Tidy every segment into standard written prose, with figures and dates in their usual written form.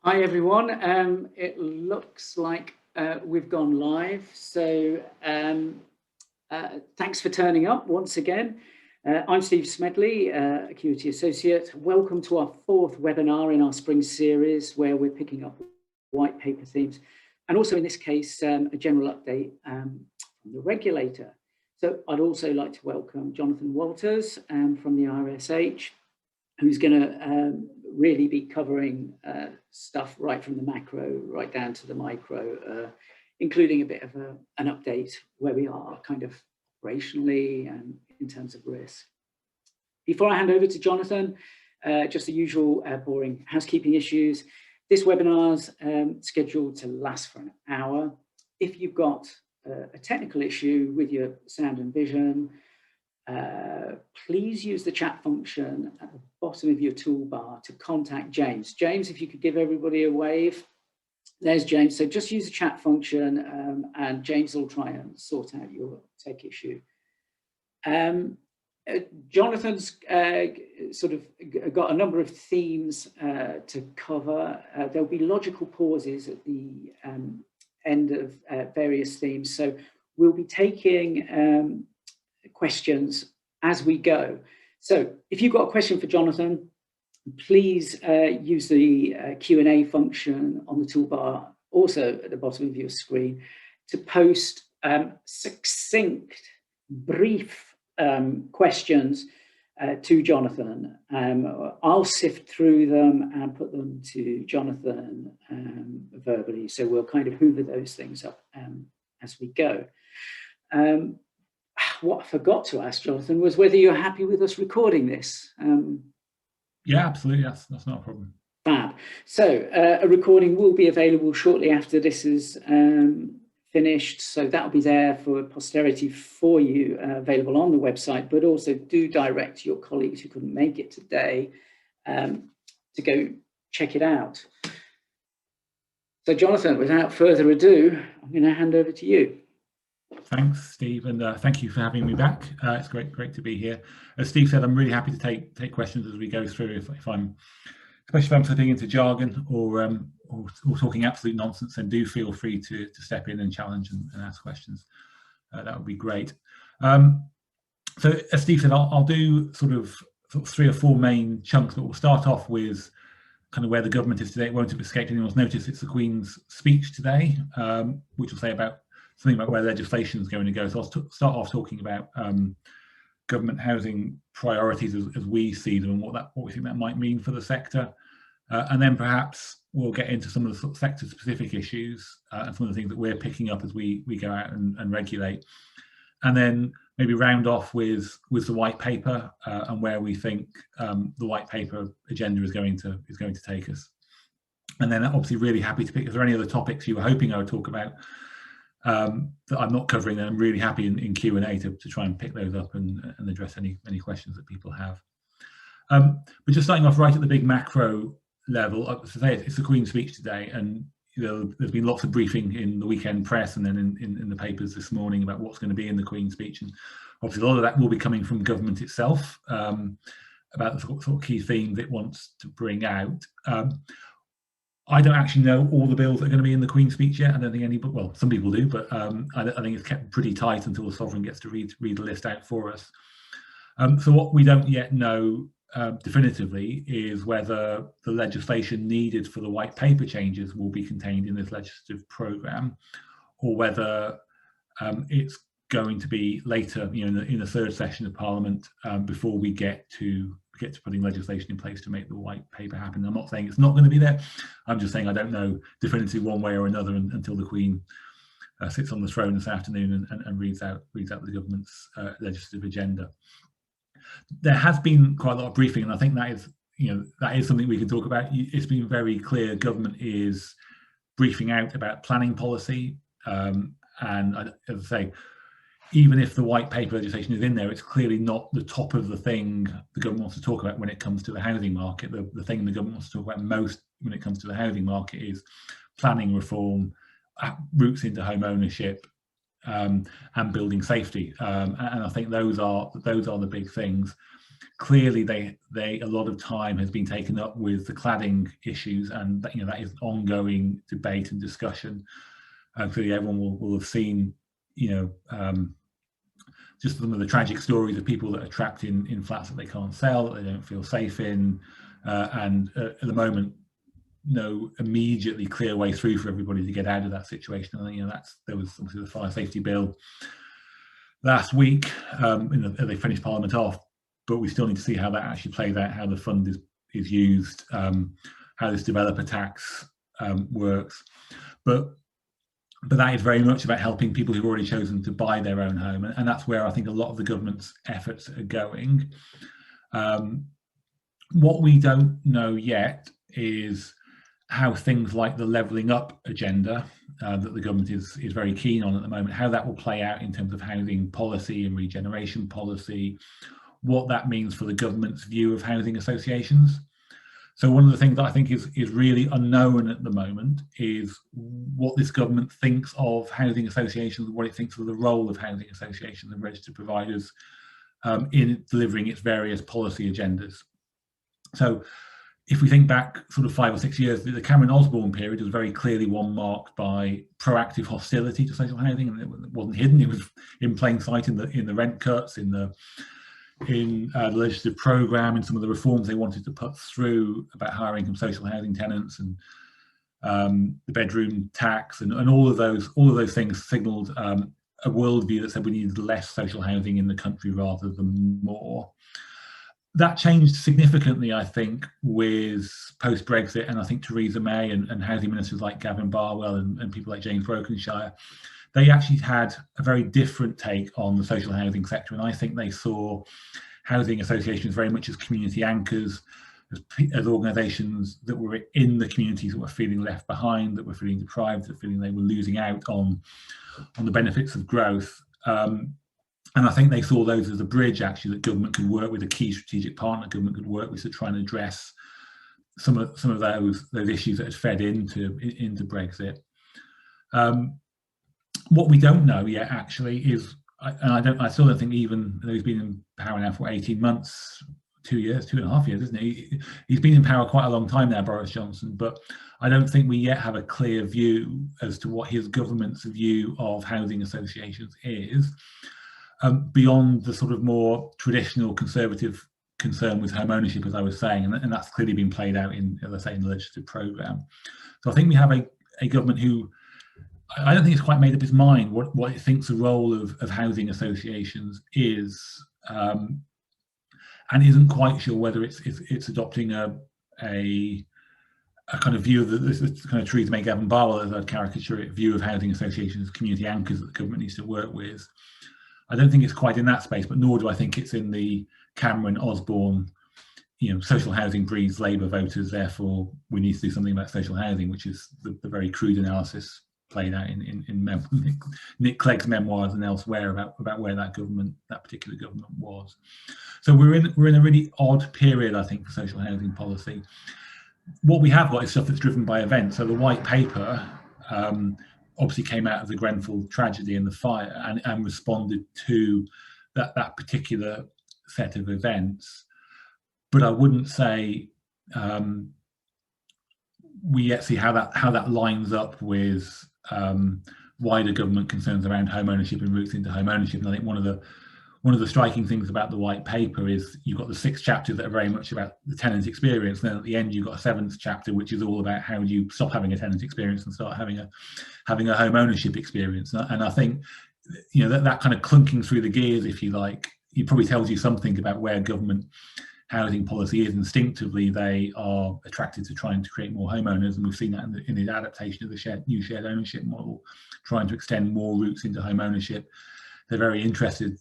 Hi everyone, it looks like we've gone live, so thanks for turning up once again. I'm Steve Smedley, Acuity Associate. Welcome to our fourth webinar in our spring series where we're picking up white paper themes and also in this case a general update from the regulator. So I'd also like to welcome Jonathan Walters from the RSH, who's going to really be covering stuff right from the macro right down to the micro, including a bit of an update where we are kind of operationally and in terms of risk. Before I hand over to Jonathan, just the usual boring housekeeping issues. This webinar's scheduled to last for an hour. If you've got a technical issue with your sound and vision, please use the chat function at the bottom of your toolbar to contact James. James, if you could give everybody a wave. There's James. So just use the chat function and James will try and sort out your tech issue. Jonathan's sort of got a number of themes to cover. There'll be logical pauses at the end of various themes. So we'll be taking questions as we go. So if you've got a question for Jonathan, please use the Q&A function on the toolbar, also at the bottom of your screen, to post succinct, brief questions to Jonathan. I'll sift through them and put them to Jonathan verbally. So we'll kind of hoover those things up as we go. What I forgot to ask Jonathan was whether you're happy with us recording this. Yeah, absolutely. That's not a problem. Fab. So a recording will be available shortly after this is finished. So that'll be there for posterity for you, available on the website, but also do direct your colleagues who couldn't make it today to go check it out. So Jonathan, without further ado, I'm going to hand over to you. Thanks, Steve, and thank you for having me back. It's great to be here. As Steve said, I'm really happy to take questions as we go through. Especially if I'm slipping into jargon or talking absolute nonsense, then do feel free to step in and challenge and ask questions. That would be great. So as Steve said, I'll do sort of 3 or 4 main chunks, but we'll start off with kind of where the government is today. It won't have escaped anyone's notice. It's the Queen's speech today, which will say something about where legislation is going to go. So I'll start off talking about government housing priorities as we see them and what we think that might mean for the sector. And then perhaps we'll get into some of the sort of sector-specific issues and some of the things that we're picking up as we go out and regulate. And then maybe round off with the white paper and where we think the white paper agenda is going to take us. And then obviously really happy to pick, if there are any other topics you were hoping I would talk about that I'm not covering, then I'm really happy in Q&A to try and pick those up and address any questions that people have. But just starting off right at the big macro level, as I say, it's the Queen's speech today, and there's been lots of briefing in the weekend press and then in the papers this morning about what's going to be in the Queen's speech, and obviously a lot of that will be coming from government itself about the sort of key themes it wants to bring out. I don't actually know all the bills that are going to be in the Queen's speech yet. I don't think well, some people do, but I think it's kept pretty tight until the Sovereign gets to read the list out for us. So what we don't yet know definitively is whether the legislation needed for the white paper changes will be contained in this legislative programme, or whether it's going to be later, in the 3rd session of Parliament before we get to putting legislation in place to make the white paper happen. I'm not saying it's not going to be there. I'm just saying I don't know definitively one way or another until the Queen sits on the throne this afternoon and reads out the government's legislative agenda. There has been quite a lot of briefing, and I think that is something we can talk about. It's been very clear government is briefing out about planning policy, and as I say, even if the white paper legislation is in there, it's clearly not the top of the thing the government wants to talk about when it comes to the housing market. The thing the government wants to talk about most when it comes to the housing market is planning reform, routes into home ownership, and building safety. And I think those are the big things. clearly a lot of time has been taken up with the cladding issues, and that, that is ongoing debate and discussion. Clearly everyone will have seen, just some of the tragic stories of people that are trapped in flats that they can't sell, that they don't feel safe in, and at the moment, no immediately clear way through for everybody to get out of that situation. And there was obviously the fire safety bill last week, they finished Parliament off, but we still need to see how that actually plays out, how the fund is used, how this developer tax works. But that is very much about helping people who've already chosen to buy their own home, and that's where I think a lot of the government's efforts are going. What we don't know yet is how things like the levelling up agenda that the government is very keen on at the moment, how that will play out in terms of housing policy and regeneration policy, what that means for the government's view of housing associations. So one of the things that I think is really unknown at the moment is what this government thinks of housing associations, what it thinks of the role of housing associations and registered providers in delivering its various policy agendas. So if we think back sort of 5 or 6 years, the Cameron-Osborne period was very clearly one marked by proactive hostility to social housing, and it wasn't hidden. It was in plain sight in the rent cuts, in the legislative programme, in some of the reforms they wanted to put through about higher income social housing tenants, and the bedroom tax, and all of those things signalled a worldview that said we needed less social housing in the country rather than more. That changed significantly, I think, with post-Brexit, and I think Theresa May and housing ministers like Gavin Barwell and people like James Brokenshire, they actually had a very different take on the social housing sector, and I think they saw housing associations very much as community anchors, as organisations that were in the communities that were feeling left behind, that were feeling deprived, that feeling they were losing out on the benefits of growth. And I think they saw those as a bridge, actually, that government could work with, a key strategic partner government could work with to try and address some of those issues that had fed into Brexit. What we don't know yet, actually, is, I still don't think, even though he's been in power now for 18 months, 2 years, 2.5 years, isn't he? He's been in power quite a long time now, Boris Johnson, but I don't think we yet have a clear view as to what his government's view of housing associations is. Beyond the sort of more traditional conservative concern with home ownership, as I was saying, and that's clearly been played out in, as I say, in the legislative programme. So I think we have a government who, I don't think it's quite made up its mind what it thinks the role of housing associations is, and isn't quite sure whether it's adopting a kind of view of this kind of Theresa May, Gavin Barwell, as I'd caricature it, view of housing associations as community anchors that the government needs to work with. I don't think it's quite in that space, but nor do I think it's in the Cameron-Osborne, social housing breeds Labour voters, therefore we need to do something about social housing, which is the very crude analysis played out in Nick Clegg's memoirs and elsewhere about where that particular government was. So we're in a really odd period, I think, for social housing policy. What we have got is stuff that's driven by events. So the white paper obviously came out of the Grenfell tragedy and the fire and responded to that particular set of events. But I wouldn't say we yet see how that lines up with wider government concerns around home ownership and routes into home ownership. And I think one of the striking things about the white paper is you've got the 6 chapters that are very much about the tenant experience, and then at the end you've got a 7th chapter which is all about how you stop having a tenant experience and start having a home ownership experience. And I think that kind of clunking through the gears, if you like, it probably tells you something about where government housing policy is. Instinctively they are attracted to trying to create more homeowners, and we've seen that in the adaptation of the new shared ownership model, trying to extend more routes into home ownership. They're very interested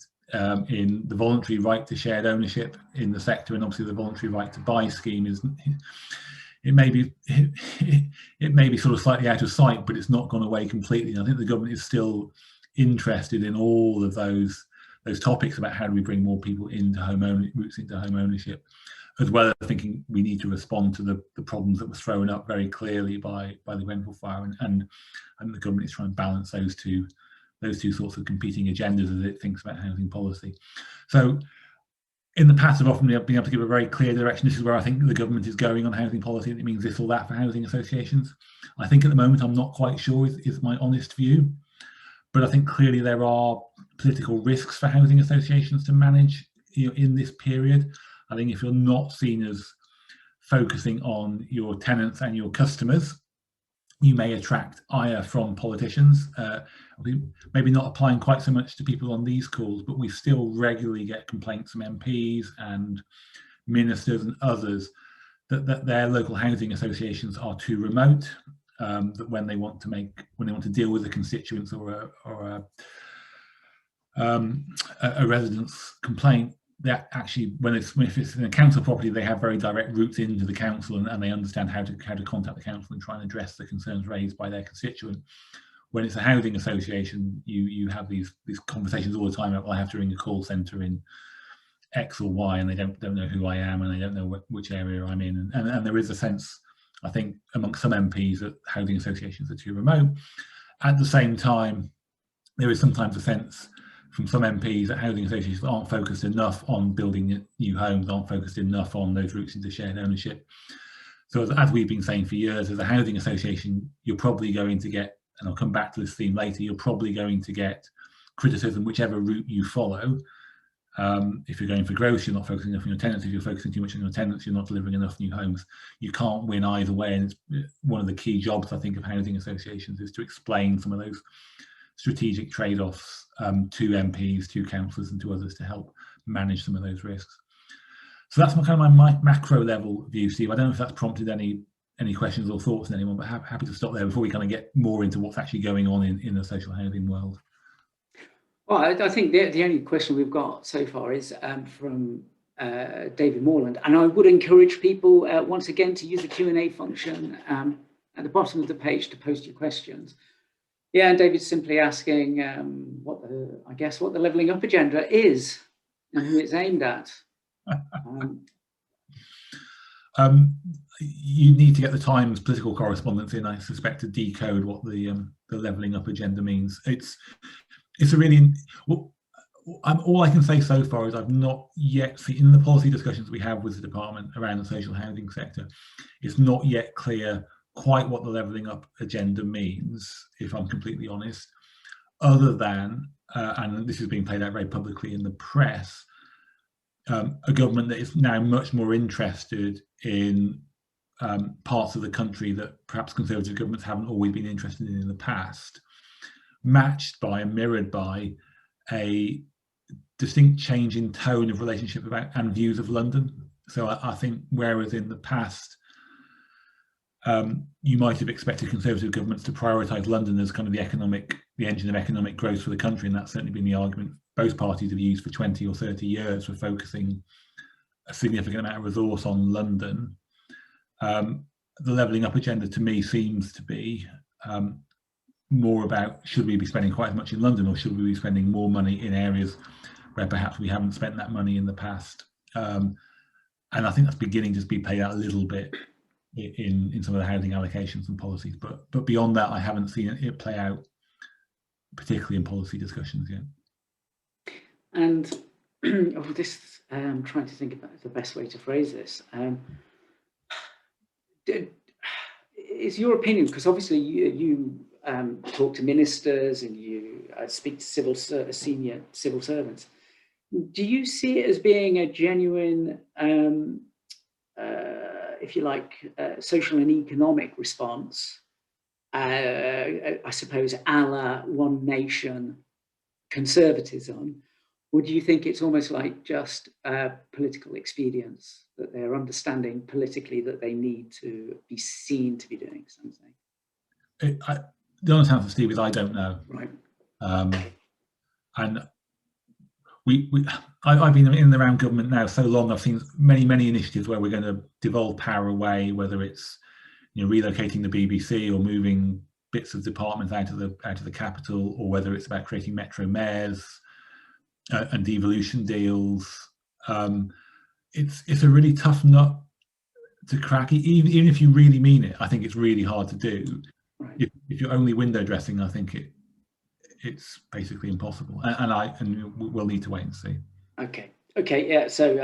in the voluntary right to shared ownership in the sector, and obviously the voluntary right to buy scheme it may be sort of slightly out of sight, but it's not gone away completely. And I think the government is still interested in all of those topics about how do we bring more people into routes into home ownership, as well as thinking we need to respond to the problems that were thrown up very clearly by the Grenfell fire, and the government is trying to balance those two sorts of competing agendas as it thinks about housing policy. So in the past, I've often been able to give a very clear direction. This is where I think the government is going on housing policy, and it means this or that for housing associations. I think at the moment I'm not quite sure is my honest view, but I think clearly there are political risks for housing associations to manage in this period. I think if you're not seen as focusing on your tenants and your customers, you may attract ire from politicians. Maybe not applying quite so much to people on these calls, but we still regularly get complaints from MPs and ministers and others that their local housing associations are too remote, that when they want to deal with a constituents or a resident's complaint, that actually if it's in a council property, they have very direct routes into the council, and they understand how to contact the council and try and address the concerns raised by their constituent. When it's a housing association, you have these conversations all the time about, well, I have to ring a call centre in X or Y, and they don't know who I am, and they don't know which area I'm in, and there is a sense, I think, amongst some MPs that housing associations are too remote. At the same time, there is sometimes a sense from some MPs that housing associations aren't focused enough on building new homes, aren't focused enough on those routes into shared ownership. So as we've been saying for years, as a housing association, you're probably going to get, and I'll come back to this theme later, you're probably going to get criticism whichever route you follow. If you're going for growth, you're not focusing enough on your tenants. If you're focusing too much on your tenants, you're not delivering enough new homes. You can't win either way, and it's one of the key jobs, I think, of housing associations is to explain some of those strategic trade-offs to MPs, to councillors, and to others to help manage some of those risks. So that's my macro level view, Steve. I don't know if that's prompted any questions or thoughts in anyone, but happy to stop there before we kind of get more into what's actually going on in the social housing world. Well, I think the only question we've got so far is from David Morland, and I would encourage people once again to use the Q&A function at the bottom of the page to post your questions. Yeah, and David's simply asking what the levelling up agenda is and who it's aimed at. You need to get the Times political correspondence in, I suspect, to decode what the levelling up agenda means. It's a really, all I can say so far is I've not yet seen, in the policy discussions we have with the department around the social housing sector, it's not yet clear quite what the levelling up agenda means, if I'm completely honest, other than, and this is being played out very publicly in the press, a government that is now much more interested in parts of the country that perhaps Conservative governments haven't always been interested in the past, matched by and mirrored by a distinct change in tone of relationship about and views of London. So I think whereas in the past you might have expected Conservative governments to prioritise London as kind of the engine of economic growth for the country, and that's certainly been the argument both parties have used for 20 or 30 years for focusing a significant amount of resource on London. The levelling up agenda to me seems to be more about, should we be spending quite as much in London, or should we be spending more money in areas where perhaps we haven't spent that money in the past? And I think that's beginning to be played out a little bit in some of the housing allocations and policies, but beyond that, I haven't seen it play out particularly in policy discussions yet. And I'm trying to think about the best way to phrase this. Is your opinion, because obviously you talk to ministers and you speak to senior civil servants, do you see it as being a genuine, if you like, social and economic response, I suppose, a la One Nation conservatism, or do you think it's almost like just political expedience, that they're understanding politically that they need to be seen to be doing something? The honest answer, Steve, is I don't know. Right. And I've been in and around government now so long. I've seen many initiatives where we're going to devolve power away, whether it's relocating the BBC or moving bits of departments out of the capital, or whether it's about creating metro mayors and devolution deals. It's a really tough nut to crack. Even if you really mean it, I think it's really hard to do. Right. If you're only window dressing, I think it's basically impossible, and we'll need to wait and see. Okay, Okay, yeah, so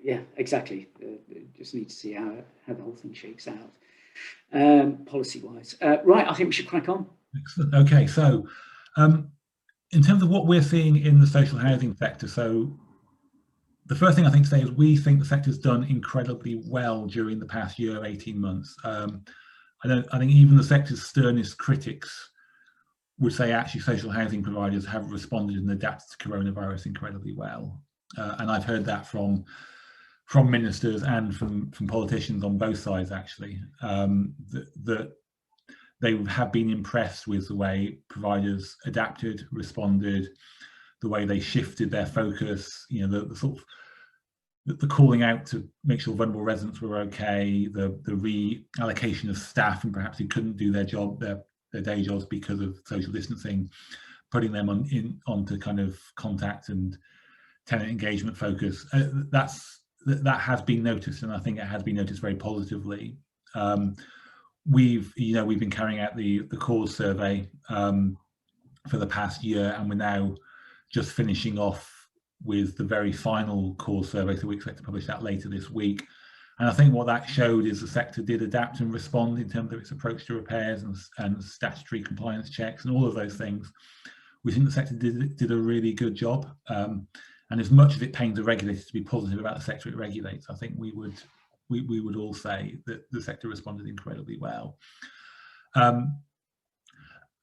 yeah, exactly. Just need to see how the whole thing shakes out, policy-wise. Right, I think we should crack on. Excellent. Okay, so in terms of what we're seeing in the social housing sector, so the first thing I think to say is we think the sector's done incredibly well during the past year, 18 months. I think even the sector's sternest critics would say actually social housing providers have responded and adapted to coronavirus incredibly well. And I've heard that from ministers and from politicians on both sides, actually, that they have been impressed with the way providers adapted, responded, the way they shifted their focus, you know, the sort of the calling out to make sure vulnerable residents were okay, the reallocation of staff and perhaps who couldn't do their job, their day jobs because of social distancing, putting them onto kind of contact and tenant engagement focus. That has been noticed, and I think it has been noticed very positively. We've been carrying out the cause survey for the past year, and we're now just finishing off with the very final cause survey, so we expect to publish that later this week. And I think what that showed is the sector did adapt and respond in terms of its approach to repairs and statutory compliance checks and all of those things. We think the sector did a really good job. And as much as it pains the regulators to be positive about the sector it regulates, I think we would all say that the sector responded incredibly well. And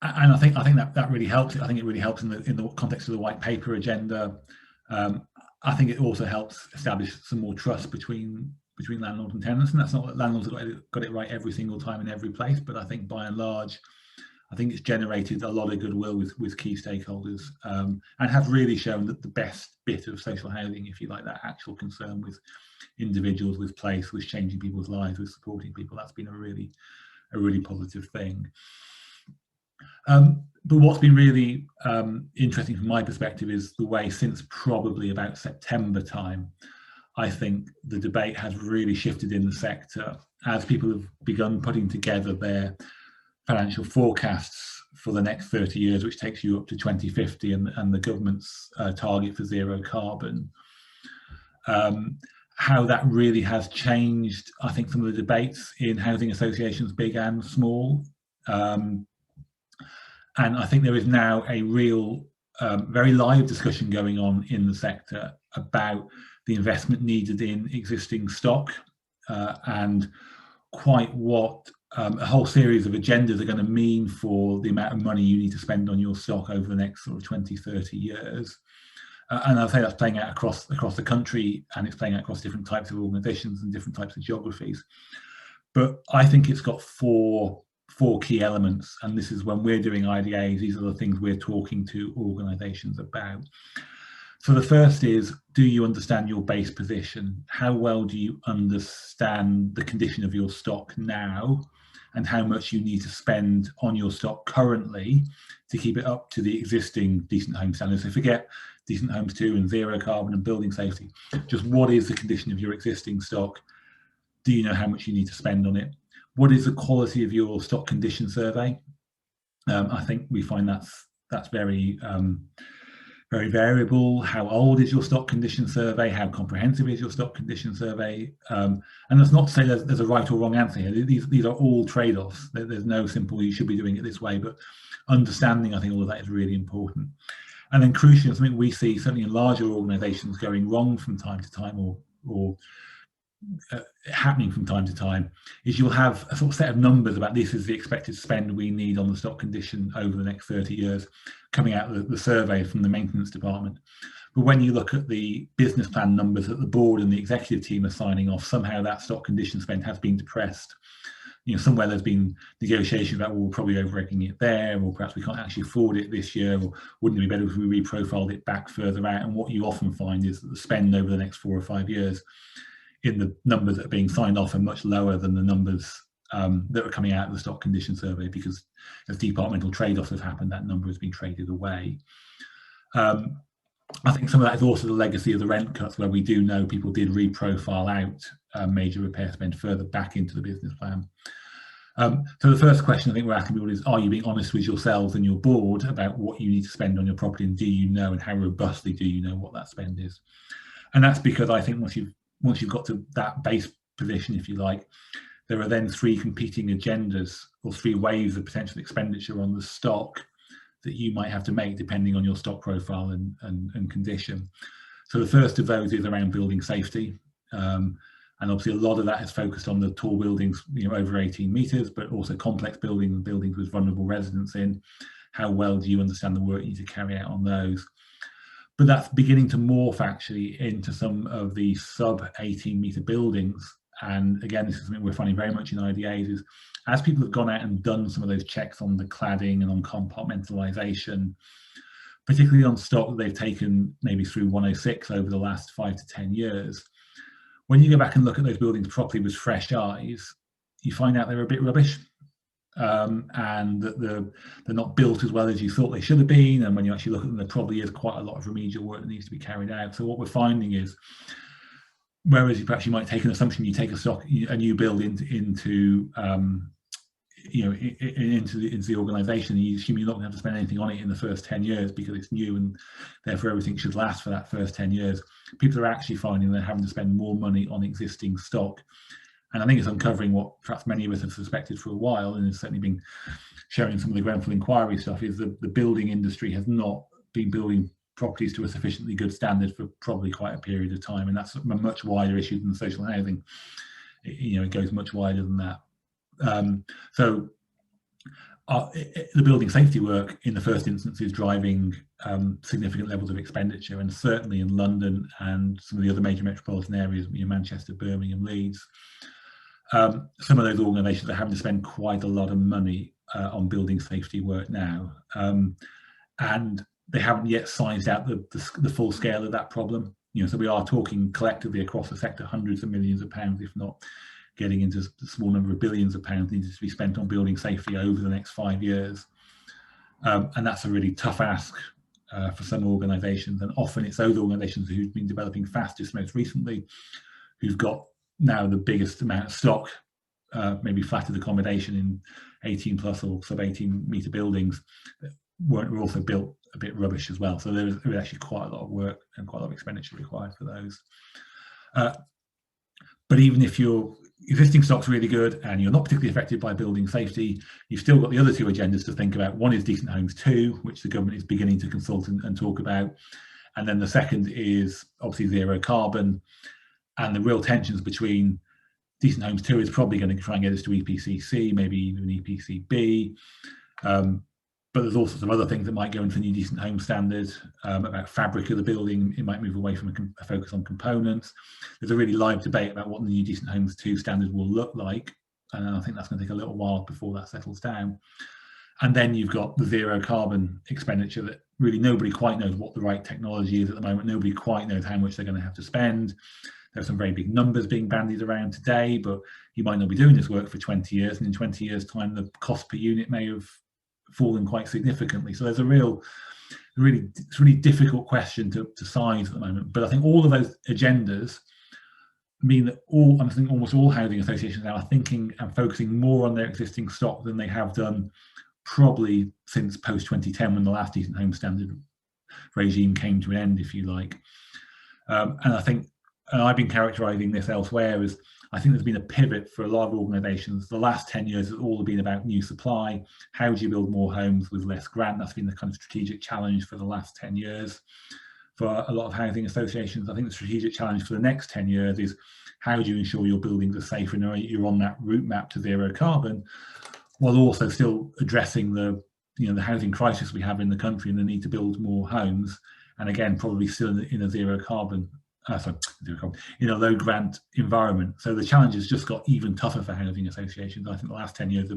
I think that really helps. I think it really helps in the context of the white paper agenda. I think it also helps establish some more trust between landlords and tenants, and that's not that landlords have got it right every single time in every place, but I think by and large, I think it's generated a lot of goodwill with key stakeholders, and have really shown that the best bit of social housing, if you like, that actual concern with individuals, with place, with changing people's lives, with supporting people, that's been a really positive thing. But what's been really interesting from my perspective is the way since probably about September time, I think the debate has really shifted in the sector as people have begun putting together their financial forecasts for the next 30 years, which takes you up to 2050 and the government's target for zero carbon. How that really has changed, I think, some of the debates in housing associations, big and small. And I think there is now a real, very live discussion going on in the sector about the investment needed in existing stock and quite what a whole series of agendas are going to mean for the amount of money you need to spend on your stock over the next sort of 20, 30 years. And I'll say that's playing out across the country, and it's playing out across different types of organisations and different types of geographies. But I think it's got four key elements, and this is when we're doing IDAs, these are the things we're talking to organisations about. So the first is, do you understand your base position? How well do you understand the condition of your stock now, and how much you need to spend on your stock currently to keep it up to the existing decent home standards? So forget decent homes 2 and zero carbon and building safety. Just what is the condition of your existing stock? Do you know how much you need to spend on it? What is the quality of your stock condition survey? I think we find that's very very variable. How old is your stock condition survey? How comprehensive is your stock condition survey? And that's not to say there's a right or wrong answer here. These are all trade-offs. There's no simple, you should be doing it this way, but understanding, I think all of that is really important. And then crucially, something we see certainly in larger organizations going wrong from time to time or happening from time to time is you'll have a sort of set of numbers about this is the expected spend we need on the stock condition over the next 30 years coming out of the survey from the maintenance department. But when you look at the business plan numbers that the board and the executive team are signing off, somehow that stock condition spend has been depressed. You know, somewhere there's been negotiations about, well, we're probably over-egging it there, or perhaps we can't actually afford it this year, or wouldn't it be better if we reprofiled it back further out? And what you often find is that the spend over the next 4 or 5 years in the numbers that are being signed off are much lower than the numbers that are coming out of the stock condition survey, because as departmental trade-offs have happened, that number has been traded away. I think some of that is also the legacy of the rent cuts, where we do know people did reprofile out major repair spend further back into the business plan. So the first question I think we're asking people is, are you being honest with yourselves and your board about what you need to spend on your property, and do you know, and how robustly do you know what that spend is? And that's because I think once you've got to that base position, if you like, there are then three competing agendas or three waves of potential expenditure on the stock that you might have to make depending on your stock profile and condition. So the first of those is around building safety. And obviously a lot of that is focused on the tall buildings, over 18 metres, but also complex buildings and buildings with vulnerable residents in. How well do you understand the work you need to carry out on those? But that's beginning to morph actually into some of the sub 18 metre buildings. And again, this is something we're finding very much in IDAs, is as people have gone out and done some of those checks on the cladding and on compartmentalisation, particularly on stock that they've taken maybe through 106 over the last 5 to 10 years, when you go back and look at those buildings properly with fresh eyes, you find out they're a bit rubbish, and that they're not built as well as you thought they should have been. And when you actually look at them, there probably is quite a lot of remedial work that needs to be carried out. So what we're finding is, whereas perhaps you might take an assumption, you take a new build into the organisation, and you assume you're not going to have to spend anything on it in the first 10 years because it's new and therefore everything should last for that first 10 years. People are actually finding they're having to spend more money on existing stock. And I think it's uncovering what perhaps many of us have suspected for a while, and has certainly been showing some of the Grenfell inquiry stuff, is that the building industry has not been building properties to a sufficiently good standard for probably quite a period of time. And that's a much wider issue than social housing. It goes much wider than that. So the building safety work in the first instance is driving significant levels of expenditure, and certainly in London and some of the other major metropolitan areas, Manchester, Birmingham, Leeds, some of those organisations are having to spend quite a lot of money on building safety work now, and they haven't yet sized out the full scale of that problem. So we are talking collectively across the sector hundreds of millions of pounds, if not getting into a small number of billions of pounds, needed to be spent on building safety over the next 5 years. And that's a really tough ask for some organisations, and often it's those organisations who've been developing fastest most recently, who've got now the biggest amount of stock, maybe flattered accommodation in 18 plus or sub 18 metre buildings that were also built a bit rubbish as well. So there was actually quite a lot of work and quite a lot of expenditure required for those. But even if your existing stock's really good and you're not particularly affected by building safety, you've still got the other two agendas to think about. One is Decent Homes 2, which the government is beginning to consult and talk about. And then the second is obviously zero carbon. And the real tensions between Decent Homes 2 is probably going to try and get us to EPCC, maybe even EPCB. But there's also some other things that might go into the new Decent Home standard, about fabric of the building. It might move away from a focus on components. There's a really live debate about what the new Decent Homes 2 standard will look like. And I think that's going to take a little while before that settles down. And then you've got the zero carbon expenditure that really nobody quite knows what the right technology is at the moment. Nobody quite knows how much they're going to have to spend. There's some very big numbers being bandied around today, but you might not be doing this work for 20 years. And in 20 years' time, the cost per unit may have fallen quite significantly. So there's a really difficult question to size at the moment. But I think all of those agendas mean that almost all housing associations now are thinking and focusing more on their existing stock than they have done probably since post 2010, when the last Decent Home standard regime came to an end, if you like. And I think, and I've been characterising this elsewhere, as I think there's been a pivot for a lot of organisations. The last 10 years has all been about new supply. How do you build more homes with less grant? That's been the kind of strategic challenge for the last 10 years for a lot of housing associations. I think the strategic challenge for the next 10 years is, how do you ensure your buildings are safe and you're on that route map to zero carbon, while also still addressing the housing crisis we have in the country and the need to build more homes, and again probably still in a zero carbon, in a low grant environment. So the challenge has just got even tougher for housing associations. I think the last 10 years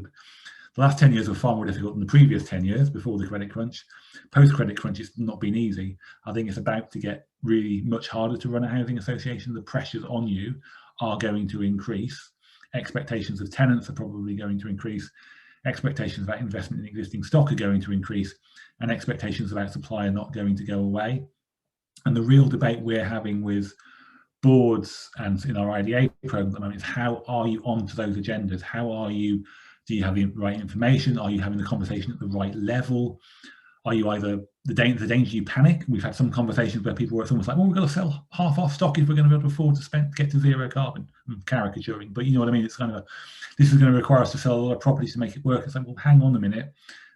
were far more difficult than the previous 10 years before the credit crunch. Post credit crunch, it's not been easy. I think it's about to get really much harder to run a housing association. The pressures on you are going to increase. Expectations of tenants are probably going to increase. Expectations about investment in existing stock are going to increase, and expectations about supply are not going to go away. And the real debate we're having with boards and in our IDA program at the moment is, how are you onto those agendas? How are you Do you have the right information? Are you having the conversation at the right level? Are you either the danger you panic? We've had some conversations where people were, it's almost like, well, we're going to sell half our stock if we're going to be able to afford to get to zero carbon. I'm caricaturing, but you know what I mean? It's kind of this is going to require us to sell a lot of properties to make it work. It's like, well, hang on a minute.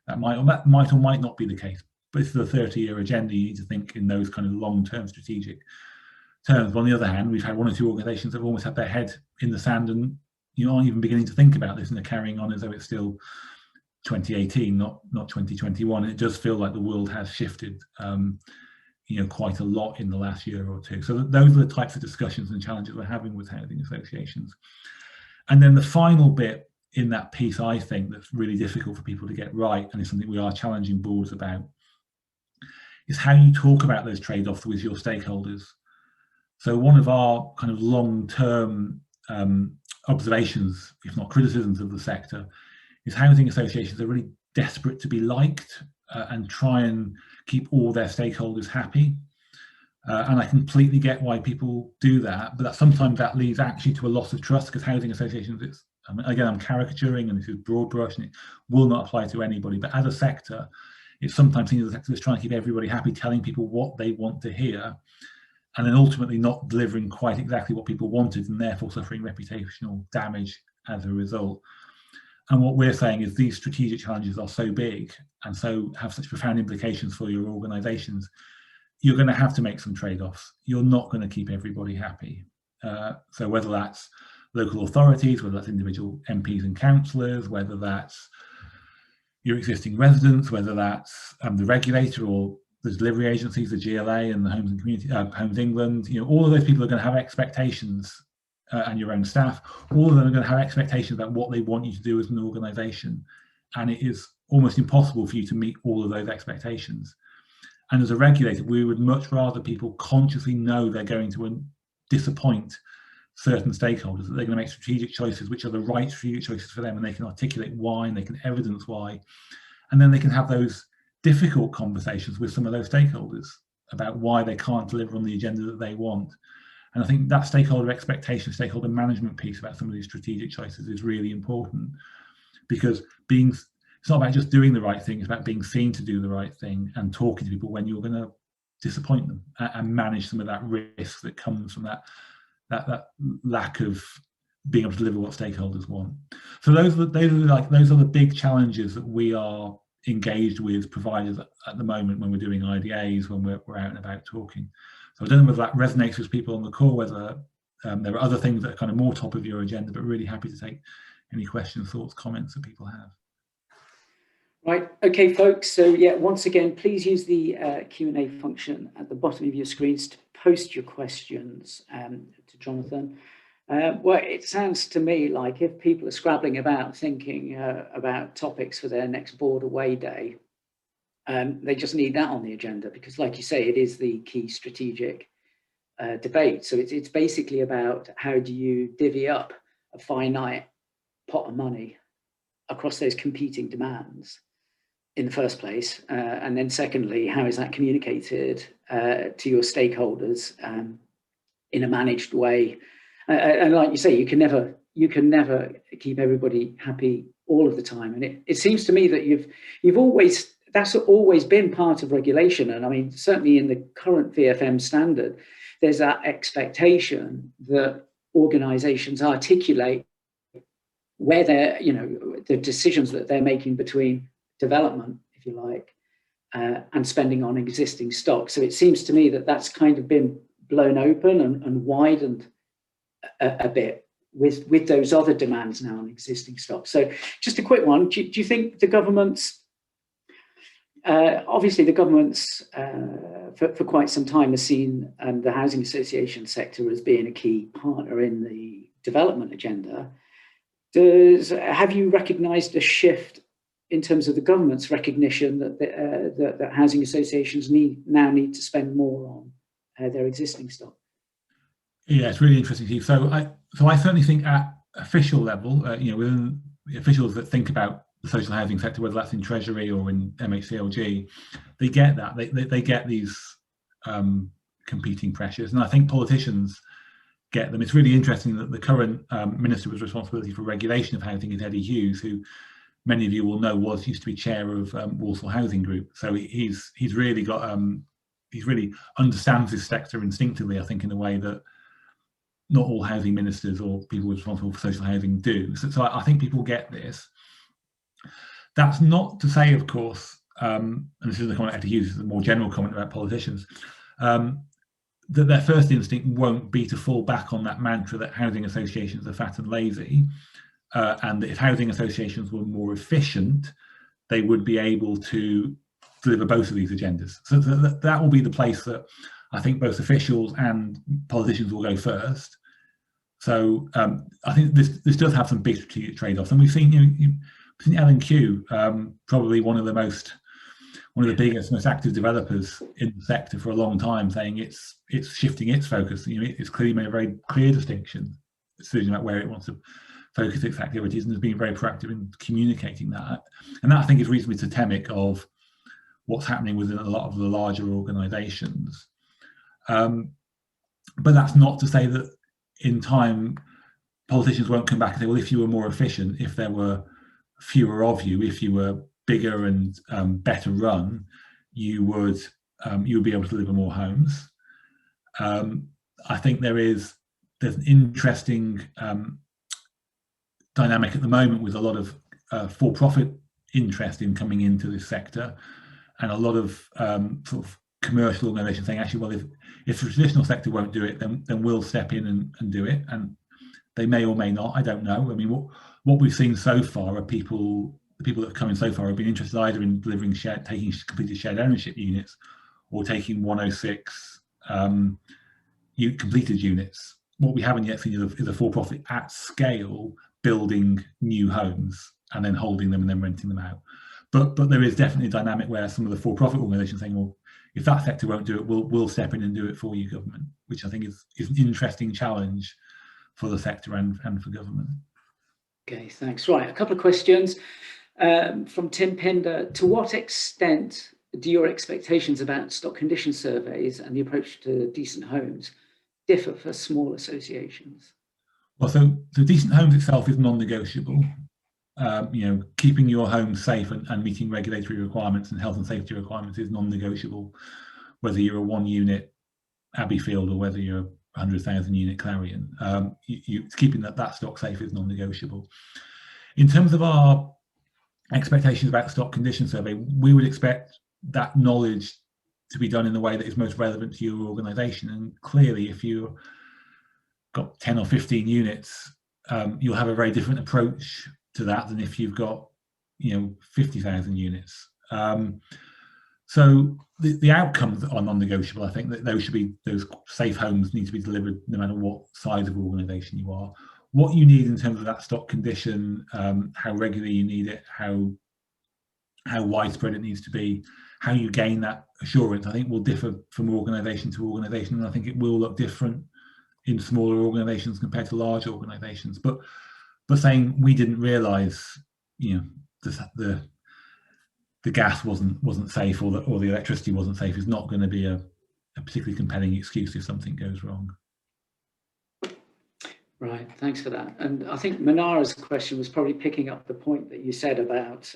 That might or might not be the case. But it's the 30-year agenda. You need to think in those kind of long-term strategic terms. But on the other hand, we've had one or two organisations that have almost had their head in the sand and aren't even beginning to think about this, and they're carrying on as though it's still 2018, not 2021. It does feel like the world has shifted, quite a lot in the last year or two. So those are the types of discussions and challenges we're having with housing associations. And then the final bit in that piece, I think, that's really difficult for people to get right, and it's something we are challenging boards about, is how you talk about those trade-offs with your stakeholders. So one of our kind of long-term observations, if not criticisms of the sector, is housing associations are really desperate to be liked and try and keep all their stakeholders happy. And I completely get why people do that, but sometimes that leads actually to a loss of trust, because housing associations, again, I'm caricaturing and this is broad brush and it will not apply to anybody, but as a sector, it's sometimes seen as a sector that's trying to keep everybody happy, telling people what they want to hear, and then ultimately not delivering quite exactly what people wanted, and therefore suffering reputational damage as a result. And what we're saying is these strategic challenges are so big and so have such profound implications for your organisations, you're going to have to make some trade-offs. You're not going to keep everybody happy. So whether that's local authorities, whether that's individual MPs and councillors, whether that's your existing residents, whether that's the regulator or the delivery agencies, the GLA and the Homes and Community, Homes England, all of those people are going to have expectations, and your own staff, all of them are going to have expectations about what they want you to do as an organisation. And it is almost impossible for you to meet all of those expectations. And as a regulator, we would much rather people consciously know they're going to disappoint certain stakeholders, that they're going to make strategic choices which are the right strategic choices for them, and they can articulate why and they can evidence why. And then they can have those difficult conversations with some of those stakeholders about why they can't deliver on the agenda that they want. And I think that stakeholder expectation, stakeholder management piece about some of these strategic choices is really important, because it's not about just doing the right thing, it's about being seen to do the right thing and talking to people when you're going to disappoint them and manage some of that risk that comes from that lack of being able to deliver what stakeholders want. So those are the big challenges that we are engaged with providers at the moment when we're doing IDAs, when we're out and about talking. So I don't know whether that resonates with people on the call, whether there are other things that are kind of more top of your agenda, but really happy to take any questions, thoughts, comments that people have. Right, okay, folks. So yeah, once again, please use the Q&A function at the bottom of your screens to post your questions to Jonathan. Well, it sounds to me like if people are scrabbling about thinking about topics for their next board away day, they just need that on the agenda, because like you say, it is the key strategic debate. So it's basically about how do you divvy up a finite pot of money across those competing demands in the first place, and then secondly, how is that communicated to your stakeholders in a managed way? And like you say, you can never keep everybody happy all of the time. And it seems to me that that's always been part of regulation. And I mean, certainly in the current VFM standard, there's that expectation that organisations articulate where they're, the decisions that they're making between development, if you like, and spending on existing stock. So it seems to me that that's kind of been blown open and widened a bit with those other demands now on existing stock. So just a quick one, do you think the government's, obviously the government's for quite some time has seen the housing association sector as being a key partner in the development agenda. Have you recognised a shift in terms of the government's recognition that housing associations now need to spend more on their existing stock? Yeah, it's really interesting, Steve. So I certainly think at official level, within the officials that think about the social housing sector, whether that's in Treasury or in MHCLG, they get that. They get these competing pressures, and I think politicians get them. It's really interesting that the current Minister with responsibility for regulation of housing is Eddie Hughes, who many of you will know used to be chair of Walsall Housing Group. So he's really got he really understands this sector instinctively, I think, in a way that not all housing ministers or people responsible for social housing do. So I think people get this. That's not to say, of course, and this is a comment Eddie Hughes, is a more general comment about politicians, that their first instinct won't be to fall back on that mantra that housing associations are fat and lazy, and that if housing associations were more efficient, they would be able to deliver both of these agendas. So that will be the place that I think both officials and politicians will go first. So I think this does have some big strategic trade-offs, and we've seen L&Q, probably one of the biggest, most active developers in the sector for a long time, saying it's shifting its focus. It's clearly made a very clear decision about where it wants to focus its activities, and has been very proactive in communicating that. And that, I think, is reasonably totemic of what's happening within a lot of the larger organisations. But that's not to say that in time politicians won't come back and say, well, if you were more efficient, if there were fewer of you, if you were bigger and better run, you would be able to deliver more homes. I think there's an interesting dynamic at the moment with a lot of for-profit interest in coming into this sector, and a lot of sort of commercial organisations saying, actually, well, if the traditional sector won't do it, then we'll step in and do it. And they may or may not, I don't know. I mean, what we've seen so far are the people that have come in so far have been interested either in delivering taking completed shared ownership units, or taking 106 completed units. What we haven't yet seen is a for-profit at scale building new homes and then holding them and then renting them out. But there is definitely a dynamic where some of the for-profit organisations saying, well, if that sector won't do it, we'll step in and do it for you, government, which I think is an interesting challenge for the sector and for government. Okay, thanks. Right, a couple of questions from Tim Pinder. To what extent do your expectations about stock condition surveys and the approach to decent homes differ for small associations? Well, so decent homes itself is non-negotiable. Keeping your home safe and meeting regulatory requirements and health and safety requirements is non-negotiable, whether you're a 1-unit Abbeyfield or whether you're a 100,000 unit Clarion. Keeping that stock safe is non-negotiable. In terms of our expectations about the stock condition survey, we would expect that knowledge to be done in the way that is most relevant to your organisation. And clearly, if you've got 10 or 15 units, you'll have a very different approach to that than if you've got 50,000 units. So the outcomes are non-negotiable. I think that those safe homes need to be delivered no matter what size of organisation you are. What you need in terms of that stock condition, how regularly you need it, how widespread it needs to be, how you gain that assurance, I think will differ from organisation to organisation, and I think it will look different in smaller organisations compared to large organisations. But saying we didn't realise, the gas wasn't safe or the electricity wasn't safe is not going to be a particularly compelling excuse if something goes wrong. Right, thanks for that. And I think Manara's question was probably picking up the point that you said about,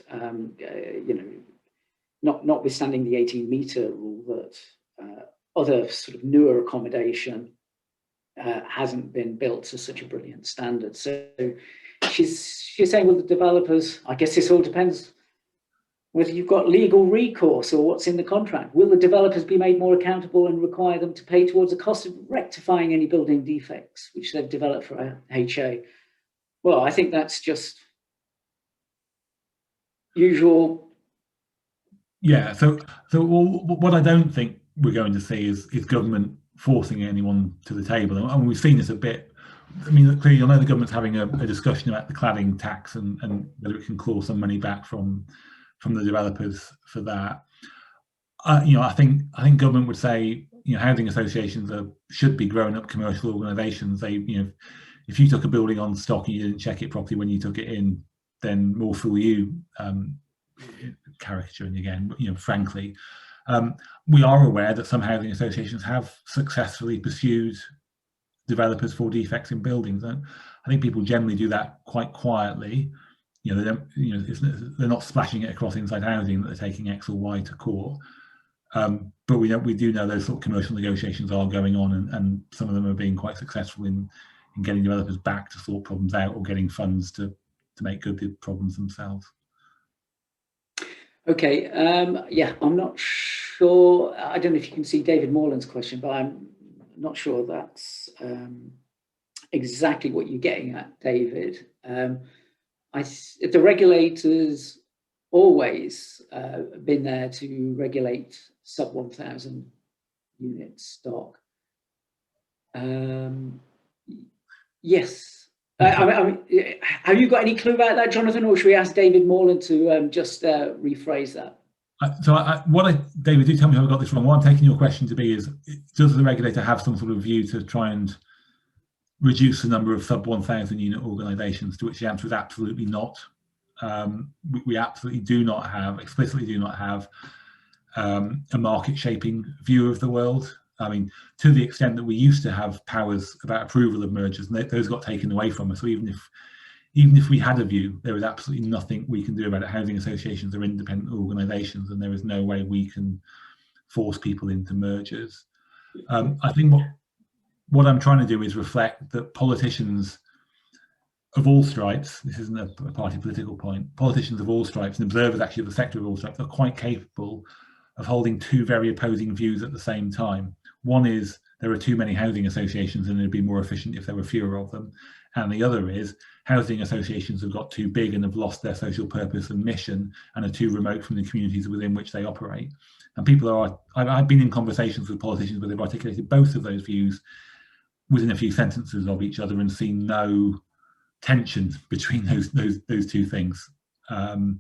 notwithstanding the 18-metre rule, that other sort of newer accommodation hasn't been built to such a brilliant standard. So she's saying, well, the developers, I guess this all depends whether you've got legal recourse or what's in the contract. Will the developers be made more accountable and require them to pay towards the cost of rectifying any building defects which they've developed for a HA? Well, I think that's just usual. Yeah, so what I don't think we're going to see is government forcing anyone to the table. And we've seen this a bit. I mean, clearly, you'll know the government's having a discussion about the cladding tax and whether it can claw some money back from the developers for that. I think government would say, housing associations should be grown up commercial organisations. They, if you took a building on stock and you didn't check it properly when you took it in, then more fool you. Caricaturing again, but frankly, we are aware that some housing associations have successfully pursued developers for defects in buildings. And I think people generally do that quite quietly. You know, they don't, you know, they're not splashing it across inside housing that they're taking X or Y to court. But we do know those sort of commercial negotiations are going on, and some of them are being quite successful in getting developers back to sort problems out, or getting funds to make good the problems themselves. Okay, yeah, I'm not sure. I don't know if you can see David Morland's question, but I'm not sure that's exactly what you're getting at, David. The regulators always been there to regulate sub 1,000 unit stock. Yes. I mean, have you got any clue about that, Jonathan, or should we ask David Morland to just rephrase that? David, do tell me if I got this wrong. What I'm taking your question to be is, does the regulator have some sort of view to try and reduce the number of sub 1,000 unit organisations? To which the answer is absolutely not. We absolutely do not have, explicitly do not have, a market shaping view of the world. I mean, to the extent that we used to have powers about approval of mergers, and those got taken away from us. So even if we had a view, there is absolutely nothing we can do about it. Housing associations are independent organisations, and there is no way we can force people into mergers. I think what I'm trying to do is reflect that politicians of all stripes, this isn't a party political point, politicians of all stripes and observers actually of the sector of all stripes are quite capable of holding two very opposing views at the same time. One is there are too many housing associations and it'd be more efficient if there were fewer of them. And the other is housing associations have got too big and have lost their social purpose and mission and are too remote from the communities within which they operate. And people are, I've been in conversations with politicians where they've articulated both of those views within a few sentences of each other and seen no tension between those two things. And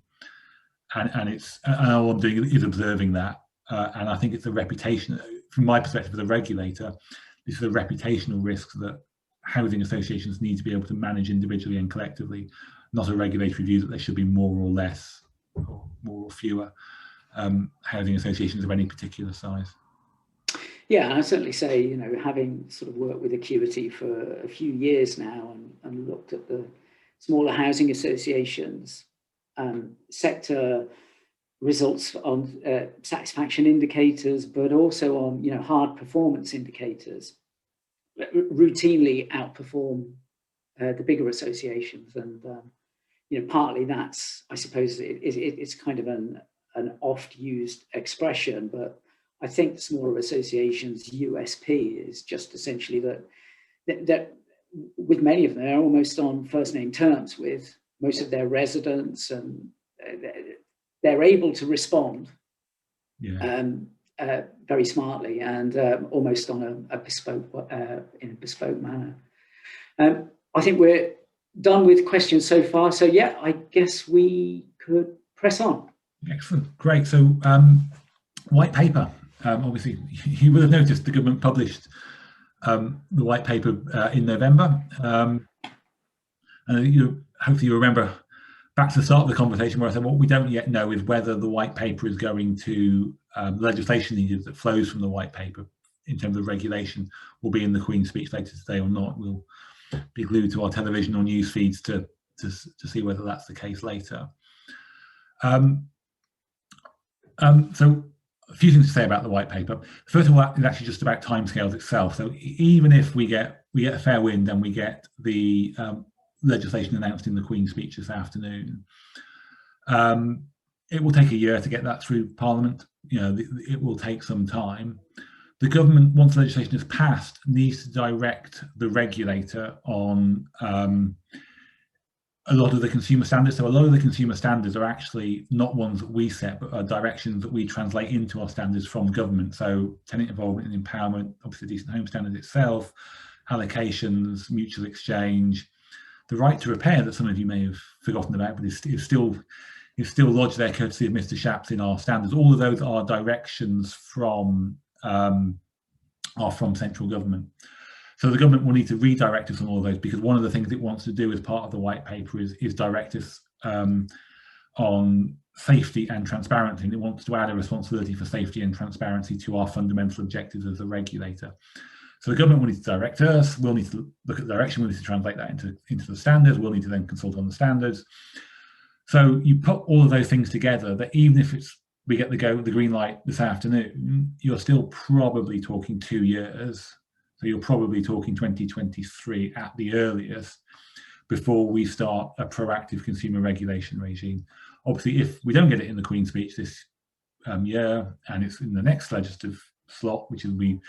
all I'm doing is observing that. And I think it's a reputation, from my perspective as a regulator, this is a reputational risk that housing associations need to be able to manage individually and collectively, not a regulatory view that there should be more or less, or more or fewer housing associations of any particular size. Yeah, and I certainly say, you know, having sort of worked with Acuity for a few years now and looked at the smaller housing associations, sector results on satisfaction indicators, but also on, you know, hard performance indicators, routinely outperform the bigger associations. And, you know, partly that's, I suppose, it's kind of an oft used expression, but I think the smaller associations' USP is just essentially that with many of them, they're almost on first name terms with most of their residents, and they're able to respond very smartly and almost on a bespoke in a bespoke manner. I think we're done with questions so far. So yeah, I guess we could press on. Excellent, great. So white paper. Obviously, you will have noticed the government published the white paper in November. And hopefully you remember back to the start of the conversation where I said what we don't yet know is whether the white paper is going to, legislation needed that flows from the white paper in terms of regulation will be in the Queen's speech later today or not. We'll be glued to our television or news feeds to see whether that's the case later. So a few things to say about the white paper. First of all, it's actually just about timescales itself. So even if we get a fair wind and we get the legislation announced in the Queen's speech this afternoon, it will take a year to get that through Parliament. You know, it will take some time. The government, once legislation is passed, needs to direct the regulator on a lot of the consumer standards. So a lot of the consumer standards are actually not ones that we set, but are directions that we translate into our standards from government. So tenant involvement and empowerment, obviously the Decent Home Standard itself, allocations, mutual exchange, the right to repair that some of you may have forgotten about, but is still lodged there courtesy of Mr. Shapps in our standards. All of those are directions from central government. So the government will need to redirect us on all of those, because one of the things it wants to do as part of the white paper is direct us on safety and transparency. And it wants to add a responsibility for safety and transparency to our fundamental objectives as a regulator. So the government will need to direct us, we'll need to look at the direction, we'll need to translate that into the standards, we'll need to then consult on the standards. So you put all of those things together, that even if we get the green light this afternoon, you're still probably talking 2 years. So you're probably talking 2023 at the earliest before we start a proactive consumer regulation regime. Obviously, if we don't get it in the Queen's speech this year, and it's in the next legislative slot, which will be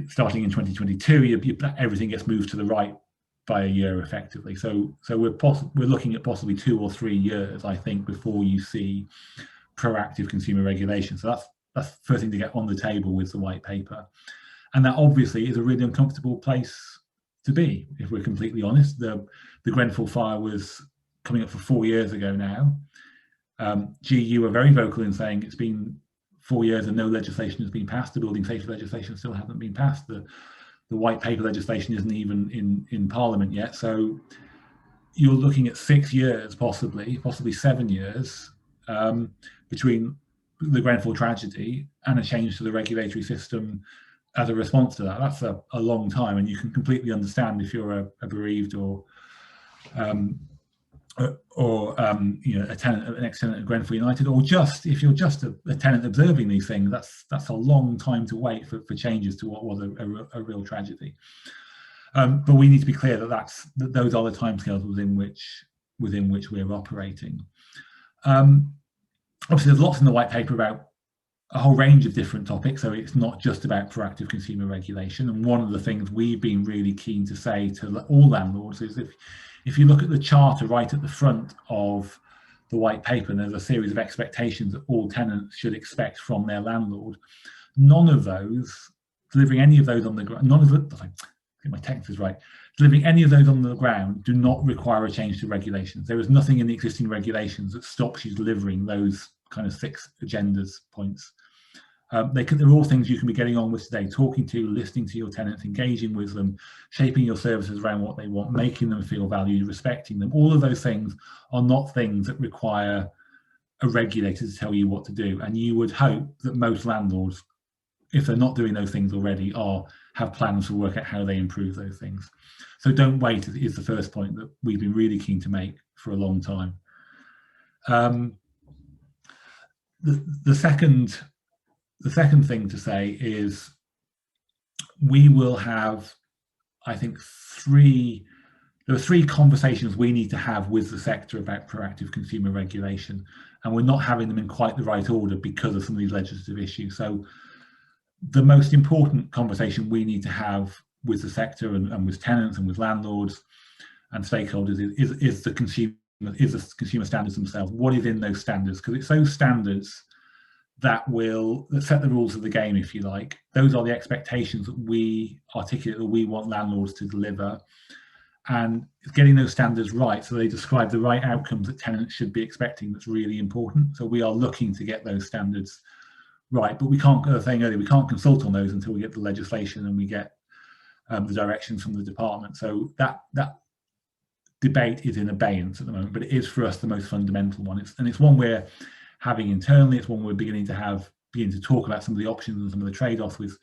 starting in 2022, everything gets moved to the right by a year effectively. So we're looking at possibly 2 or 3 years, I think, before you see proactive consumer regulation. So that's the first thing to get on the table with the white paper. And that obviously is a really uncomfortable place to be, if we're completely honest. The Grenfell fire was coming up for 4 years ago now. GU are very vocal in saying it's been 4 years and no legislation has been passed. The building safety legislation still hasn't been passed. The white paper legislation isn't even in Parliament yet. So you're looking at 6 years, possibly 7 years, between the Grenfell tragedy and a change to the regulatory system as a response to that. That's a long time, and you can completely understand if you're a bereaved or a tenant, an ex-tenant of Grenfell United, or just if you're just a tenant observing these things. That's a long time to wait for changes to what was a real tragedy. But we need to be clear that those are the timescales within which we're operating. Obviously, there's lots in the white paper about a whole range of different topics, so it's not just about proactive consumer regulation. And one of the things we've been really keen to say to all landlords is, if you look at the charter right at the front of the white paper, and there's a series of expectations that all tenants should expect from their landlord. None of those, delivering any of those on the ground, get my text is right, delivering any of those on the ground do not require a change to regulations. There is nothing in the existing regulations that stops you delivering those kind of 6 agendas points. They're all things you can be getting on with today, talking to, listening to your tenants, engaging with them, shaping your services around what they want, making them feel valued, respecting them. All of those things are not things that require a regulator to tell you what to do. And you would hope that most landlords, if they're not doing those things already, have plans to work out how they improve those things. So don't wait is the first point that we've been really keen to make for a long time. The second thing to say is we will have, I think, there are 3 conversations we need to have with the sector about proactive consumer regulation, and we're not having them in quite the right order because of some of these legislative issues. So the most important conversation we need to have with the sector and with tenants and with landlords and stakeholders is the consumer standards themselves. What is in those standards? Because it's those standards that set the rules of the game, if you like. Those are the expectations that we articulate, that we want landlords to deliver, and getting those standards right so they describe the right outcomes that tenants should be expecting. That's really important. So we are looking to get those standards right, but we can't, as I was saying earlier, we can't consult on those until we get the legislation and we get the directions from the department. So that debate is in abeyance at the moment, but it is for us the most fundamental one. It's one we're having internally. It's one we're beginning to talk about some of the options and some of the trade-offs with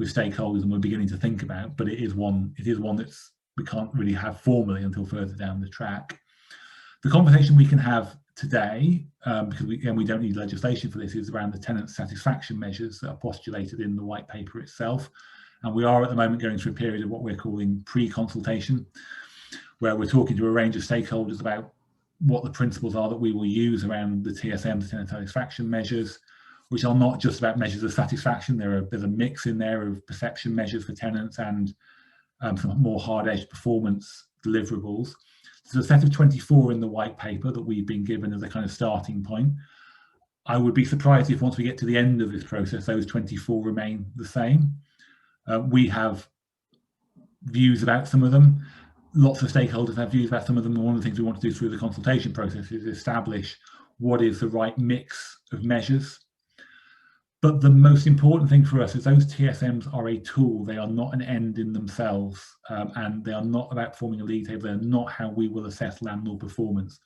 stakeholders, and we're beginning to think about. But it is one that's we can't really have formally until further down the track. The conversation we can have today, because we don't need legislation for this, is around the tenant satisfaction measures that are postulated in the white paper itself. And we are at the moment going through a period of what we're calling pre-consultation, where we're talking to a range of stakeholders about what the principles are that we will use around the TSM, the tenant satisfaction measures, which are not just about measures of satisfaction. There's a mix in there of perception measures for tenants and some more hard-edged performance deliverables. There's a set of 24 in the white paper that we've been given as a kind of starting point. I would be surprised if once we get to the end of this process, those 24 remain the same. We have views about some of them. Lots of stakeholders have views about some of them. And one of the things we want to do through the consultation process is establish what is the right mix of measures. But the most important thing for us is those TSMs are a tool. They are not an end in themselves, and they are not about forming a league table. They're not how we will assess landlord performance.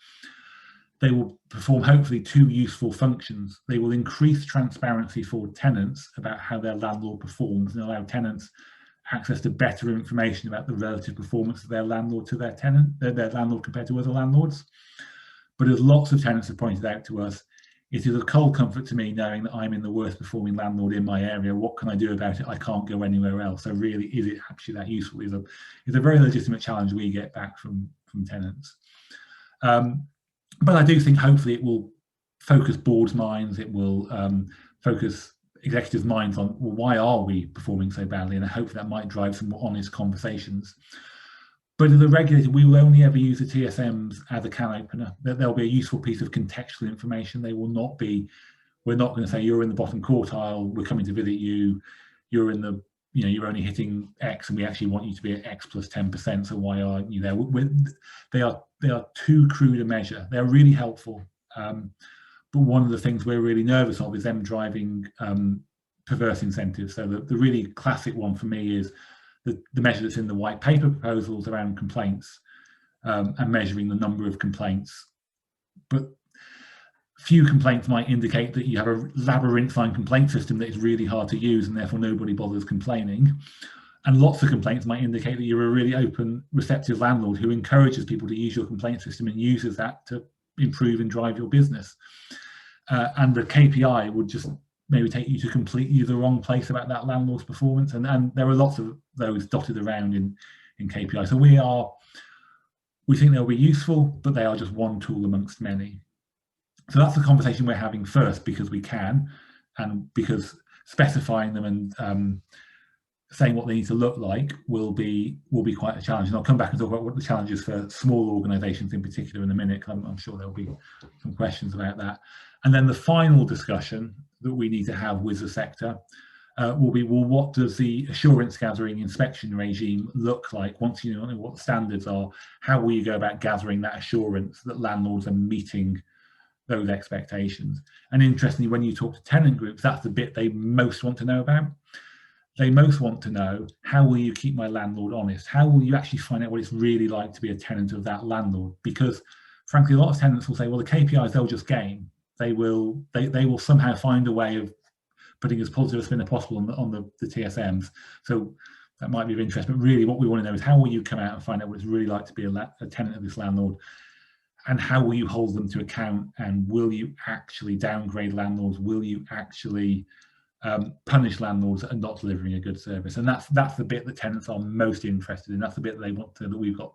They will perform hopefully 2 useful functions. They will increase transparency for tenants about how their landlord performs and allow tenants access to better information about the relative performance of their landlord to their tenant, their landlord compared to other landlords. But as lots of tenants have pointed out to us, it is a cold comfort to me knowing that I'm in the worst performing landlord in my area. What can I do about it? I can't go anywhere else. So really, is it actually that useful? Is a very legitimate challenge we get back from tenants. But I do think hopefully it will focus boards' minds. It will focus executives' minds on, well, why are we performing so badly? And I hope that might drive some more honest conversations. But as a regulator, we will only ever use the TSMs as a can opener. There'll be a useful piece of contextual information. They will not be, we're not going to say you're in the bottom quartile, we're coming to visit you, you're in the, you're only hitting X and we actually want you to be at X plus 10%, so why aren't you there? They are too crude a measure. They're really helpful. But one of the things we're really nervous of is them driving perverse incentives. So the really classic one for me is the measure that's in the white paper proposals around complaints and measuring the number of complaints. But few complaints might indicate that you have a labyrinthine complaint system that is really hard to use and therefore nobody bothers complaining. And lots of complaints might indicate that you're a really open, receptive landlord who encourages people to use your complaint system and uses that to improve and drive your business. And the KPI would just maybe take you to completely the wrong place about that landlord's performance. And there are lots of those dotted around in KPI. So we think they'll be useful, but they are just one tool amongst many. So that's the conversation we're having first because we can, and because specifying them and saying what they need to look like will be quite a challenge. And I'll come back and talk about what the challenges for small organisations in particular in a minute. I'm sure there'll be some questions about that. And then the final discussion that we need to have with the sector will be, well, what does the assurance gathering inspection regime look like once you know what the standards are? How will you go about gathering that assurance that landlords are meeting those expectations? And interestingly, when you talk to tenant groups, that's the bit they most want to know about. They most want to know, how will you keep my landlord honest? How will you actually find out what it's really like to be a tenant of that landlord? Because frankly, a lot of tenants will say, well, the KPIs, they'll just game. They will somehow find a way of putting as positive a spin as possible on the TSMs. So that might be of interest, but really what we want to know is, how will you come out and find out what it's really like to be a tenant of this landlord? And how will you hold them to account? And will you actually downgrade landlords? Will you actually punish landlords that are not delivering a good service? And that's the bit that tenants are most interested in. That's the bit that they want to, that we've got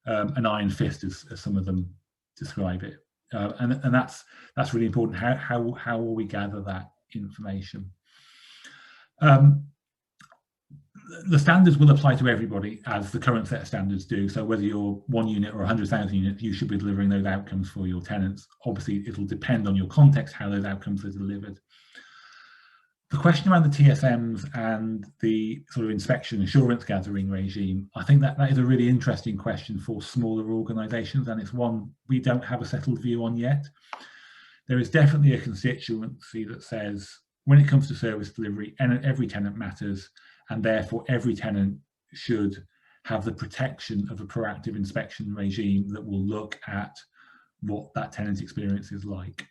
an iron fist, as some of them describe it. And that's really important. How will we gather that information? The standards will apply to everybody, as the current set of standards do. So whether you're 1 unit or 100,000 units, you should be delivering those outcomes for your tenants. Obviously, it'll depend on your context how those outcomes are delivered. The question around the TSMs and the sort of inspection assurance gathering regime, I think that is a really interesting question for smaller organisations, and it's one we don't have a settled view on yet. There is definitely a constituency that says, when it comes to service delivery, every tenant matters, and therefore every tenant should have the protection of a proactive inspection regime that will look at what that tenant experience is like.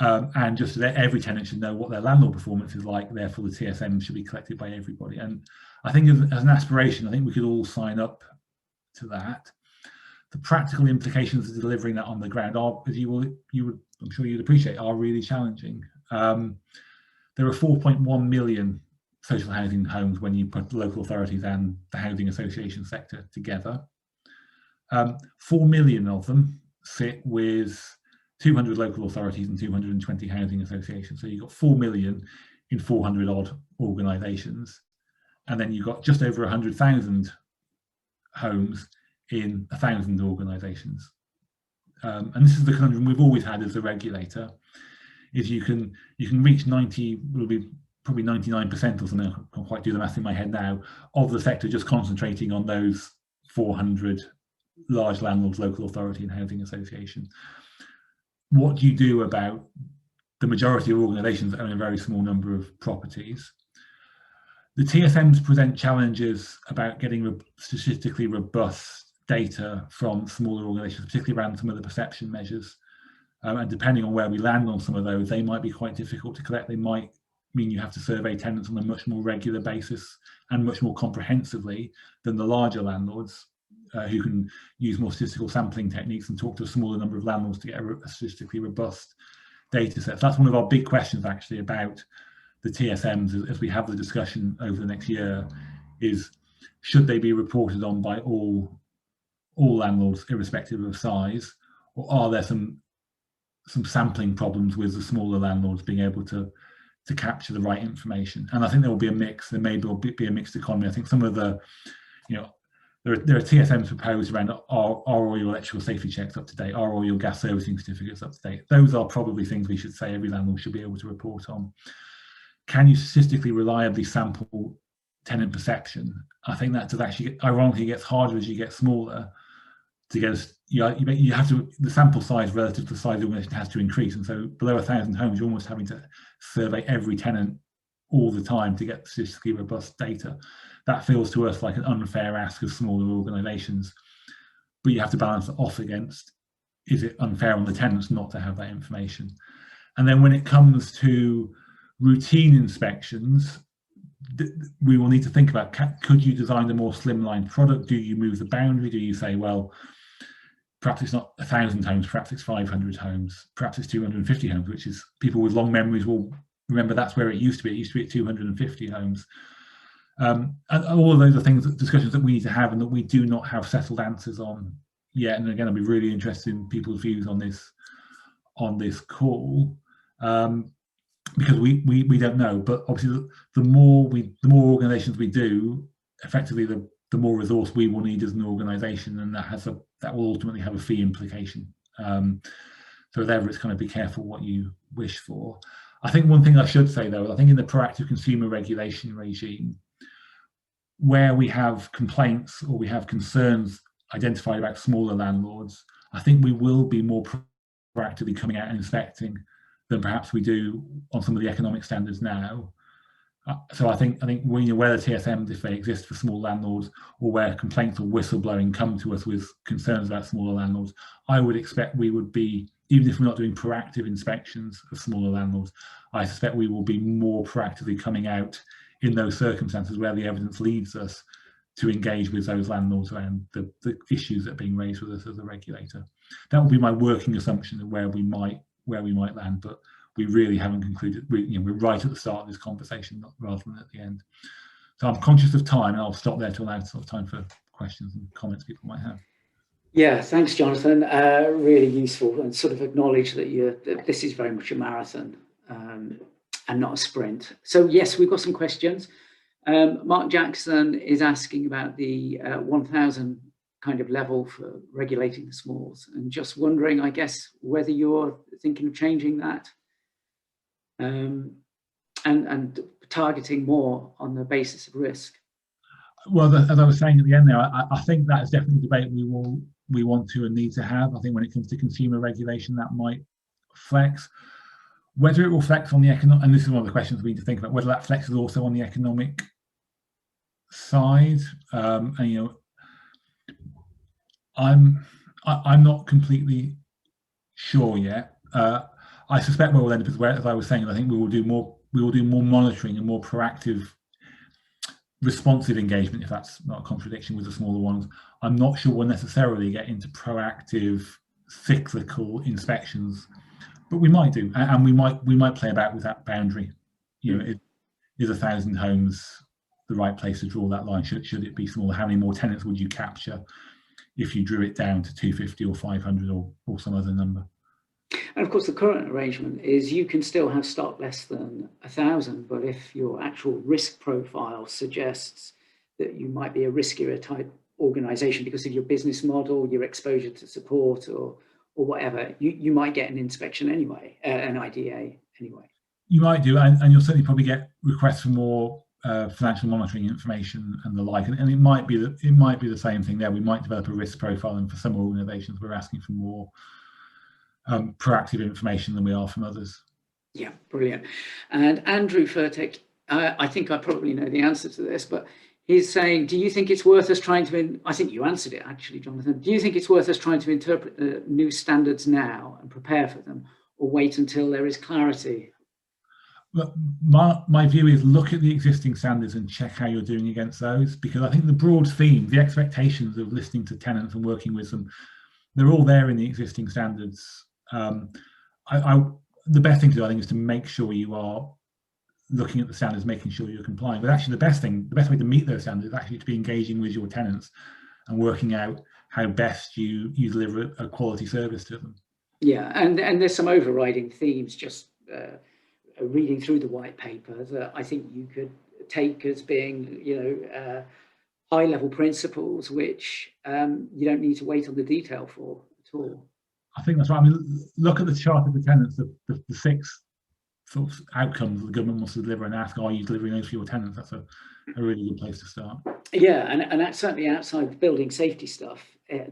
And just that every tenant should know what their landlord performance is like, therefore the TSM should be collected by everybody. And I think as an aspiration, I think we could all sign up to that. The practical implications of delivering that on the ground are, as I'm sure you'd appreciate, are really challenging. There are 4.1 million social housing homes when you put local authorities and the housing association sector together. 4 million of them sit with 200 local authorities and 220 housing associations. So you've got 4 million in 400 odd organisations. And then you've got just over 100,000 homes in 1,000 organisations. And this is the conundrum we've always had as a regulator, is you can reach 90, will be probably 99% or something, I can't quite do the math in my head now, of the sector just concentrating on those 400 large landlords, local authority and housing association. What do you do about the majority of organisations that own a very small number of properties? The TSMs present challenges about getting statistically robust data from smaller organisations, particularly around some of the perception measures. And depending on where we land on some of those, they might be quite difficult to collect. They might mean you have to survey tenants on a much more regular basis and much more comprehensively than the larger landlords, who can use more statistical sampling techniques and talk to a smaller number of landlords to get a statistically robust data set. So that's one of our big questions actually about the TSMs as we have the discussion over the next year, is should they be reported on by all landlords irrespective of size, or are there some sampling problems with the smaller landlords being able to capture the right information? And I think there will be a mix. There may be a mixed economy. I think some of the, there are TSMs proposed around are all your electrical safety checks up to date? Are all your gas servicing certificates up to date? Those are probably things we should say every landlord should be able to report on. Can you statistically reliably sample tenant perception? I think that does actually, ironically, gets harder as you get smaller. To get you have to, the sample size relative to the size of the organization has to increase, and so below 1,000 homes you're almost having to survey every tenant all the time to get statistically robust data. That feels to us like an unfair ask of smaller organizations, but you have to balance it off against, is it unfair on the tenants not to have that information? And then when it comes to routine inspections, we will need to think about, could you design a more slimline product? Do you move the boundary? Do you say, well, perhaps it's not 1,000 homes, perhaps it's 500 homes, perhaps it's 250 homes, which is, people with long memories will remember that's where it used to be. It used to be at 250 homes. And all of those are things, discussions that we need to have and that we do not have settled answers on yet. And again, I'll be really interested in people's views on this call, because we don't know. But obviously, the more organisations we do, effectively, the more resource we will need as an organisation, and that will ultimately have a fee implication. So therefore, it's kind of be careful what you wish for. I think one thing I should say though, I think in the proactive consumer regulation regime, where we have complaints or we have concerns identified about smaller landlords, I think we will be more proactively coming out and inspecting than perhaps we do on some of the economic standards now. So I think where the TSMs, if they exist for small landlords, or where complaints or whistleblowing come to us with concerns about smaller landlords, I would expect we would be, even if we're not doing proactive inspections of smaller landlords, I suspect we will be more proactively coming out in those circumstances where the evidence leads us to engage with those landlords around the issues that are being raised with us as a regulator. That will be my working assumption of where we might land, but we really haven't concluded. We're right at the start of this conversation rather than at the end. So I'm conscious of time, and I'll stop there to allow sort of time for questions and comments people might have. Yeah, thanks, Jonathan. Really useful, and sort of acknowledge that this is very much a marathon and not a sprint. So yes, we've got some questions. Mark Jackson is asking about the 1,000 kind of level for regulating the smalls, and just wondering, I guess, whether you're thinking of changing that and targeting more on the basis of risk. Well, as I was saying at the end there, I think that is definitely a debate we want to and need to have. I think when it comes to consumer regulation, that might flex. Whether it will flex on the economic, and this is one of the questions we need to think about, whether that flexes also on the economic side. And I'm not completely sure yet. I suspect where we'll end up is where, as I was saying, I think we will do more monitoring and more proactive, responsive engagement, if that's not a contradiction, with the smaller ones. I'm not sure we'll necessarily get into proactive cyclical inspections, but we might do, and we might play about with that boundary. Is 1,000 homes the right place to draw that line? Should it be smaller? How many more tenants would you capture if you drew it down to 250 or 500 or some other number? And of course, the current arrangement is you can still have stock less than 1,000, but if your actual risk profile suggests that you might be a riskier type organisation because of your business model, your exposure to support or whatever, you might get an inspection anyway, an IDA anyway. You might do, and you'll certainly probably get requests for more financial monitoring information and the like, and it might be the same thing there. We might develop a risk profile, and for some organisations, we're asking for more proactive information than we are from others. Yeah, brilliant. And Andrew Furtick, I think I probably know the answer to this, but he's saying, do you think it's worth us trying to, I think you answered it actually, Jonathan, do you think it's worth us trying to interpret the new standards now and prepare for them, or wait until there is clarity? My view is look at the existing standards and check how you're doing against those, because I think the broad theme, the expectations of listening to tenants and working with them, they're all there in the existing standards. The best thing to do, I think, is to make sure you are looking at the standards, making sure you're complying. But actually, the best way to meet those standards is actually to be engaging with your tenants and working out how best you deliver a quality service to them. Yeah, and there's some overriding themes just reading through the white paper that I think you could take as being, high-level principles, which you don't need to wait on the detail for at all. I think that's right. I mean, look at the chart of the tenants, the 6 sort of outcomes the government wants to deliver, and ask, are you delivering those for your tenants? That's a really good place to start. Yeah, and that's certainly outside the building safety stuff.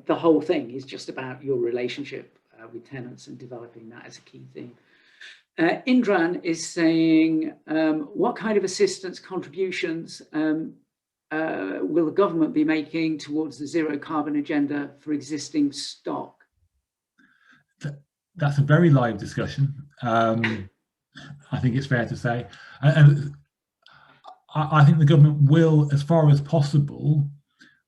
The whole thing is just about your relationship with tenants and developing that as a key theme. Indran is saying, what kind of assistance contributions will the government be making towards the zero carbon agenda for existing stock? That's a very live discussion. I think it's fair to say. And I think the government will, as far as possible,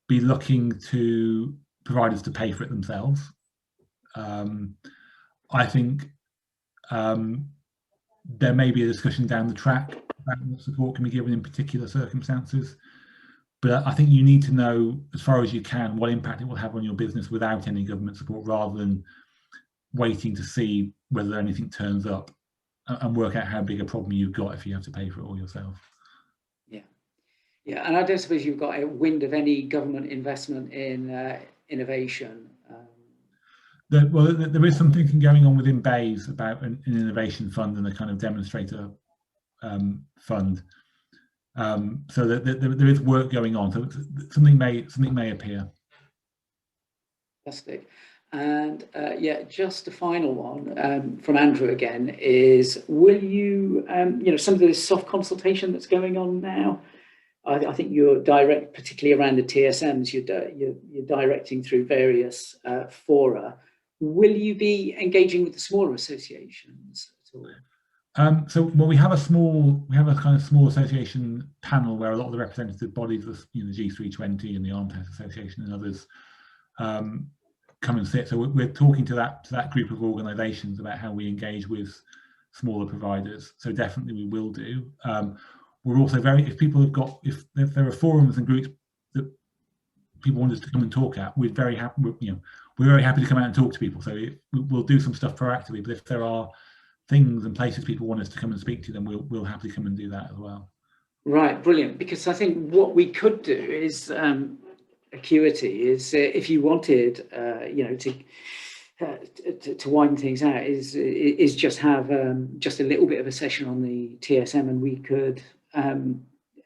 be looking to providers to pay for it themselves. I think there may be a discussion down the track about what support can be given in particular circumstances. But I think you need to know, as far as you can, what impact it will have on your business without any government support, rather than waiting to see whether anything turns up and work out how big a problem you've got if you have to pay for it all yourself. Yeah, and I don't suppose you've got a wind of any government investment in innovation. There is some thinking going on within BEIS about an innovation fund and a kind of demonstrator fund. So there is work going on. So something may appear. Fantastic. And just a final one from Andrew again is: will you, some of the soft consultation that's going on now? I think you're particularly around the TSMs. You're directing through various fora. Will you be engaging with the smaller associations at all? We have a kind of small association panel where a lot of the representative bodies, the G320 and the Armed House Association and others, come and sit. So we're talking to that group of organisations about how we engage with smaller providers. So definitely we will do. We're also if there are forums and groups that people want us to come and talk at, we're very happy. We're very happy to come out and talk to people. So we'll do some stuff proactively. But if there are things and places people want us to come and speak to them, we'll happily come and do that as well. Right, brilliant. Because I think what we could do is Acuity is if you wanted, to widen things out, is just have just a little bit of a session on the TSM, and we could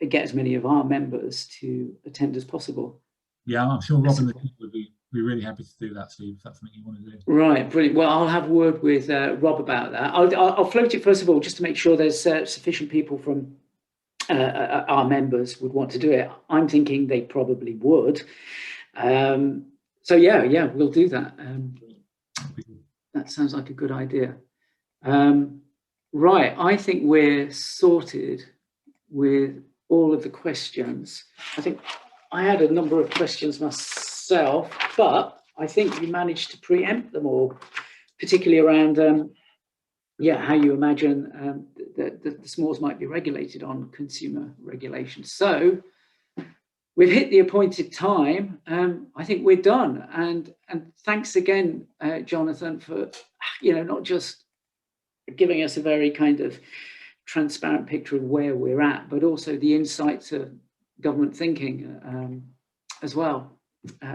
get as many of our members to attend as possible. Yeah, I'm sure Rob and the team would be really happy to do that, Steve, if that's something you want to do. Right, brilliant. Well, I'll have a word with Rob about that. I'll float it first of all, just to make sure there's sufficient people from our members would want to do it. I'm thinking they probably would. So yeah, we'll do that. That sounds like a good idea. Right, I think we're sorted with all of the questions. I think I had a number of questions myself, but I think we managed to preempt them all, particularly around how you imagine that the smalls might be regulated on consumer regulation. So we've hit the appointed time. I think we're done. And thanks again, Jonathan, for not just giving us a very kind of transparent picture of where we're at, but also the insights of government thinking as well.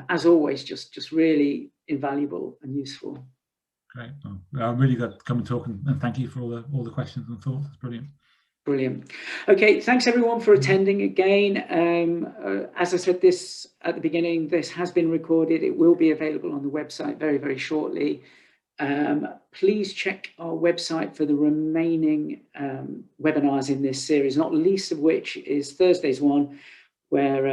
As always, just really invaluable and useful. Great. Well, I'm really glad to come and talk, and thank you for all the questions and thoughts. It's brilliant. Brilliant. Okay, thanks everyone for attending again. As I said this at the beginning, this has been recorded. It will be available on the website very, very shortly. Please check our website for the remaining webinars in this series, not least of which is Thursday's one, where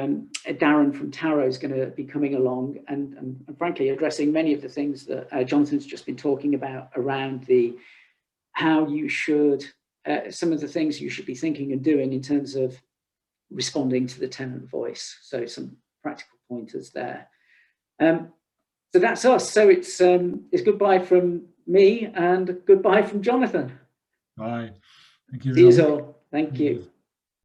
Darren from Tarot is going to be coming along and frankly addressing many of the things that Jonathan's just been talking about around how you should some of the things you should be thinking and doing in terms of responding to the tenant voice. So some practical pointers there. So that's us. So it's goodbye from me and goodbye from Jonathan. Bye. Thank you. See you all. Thank you.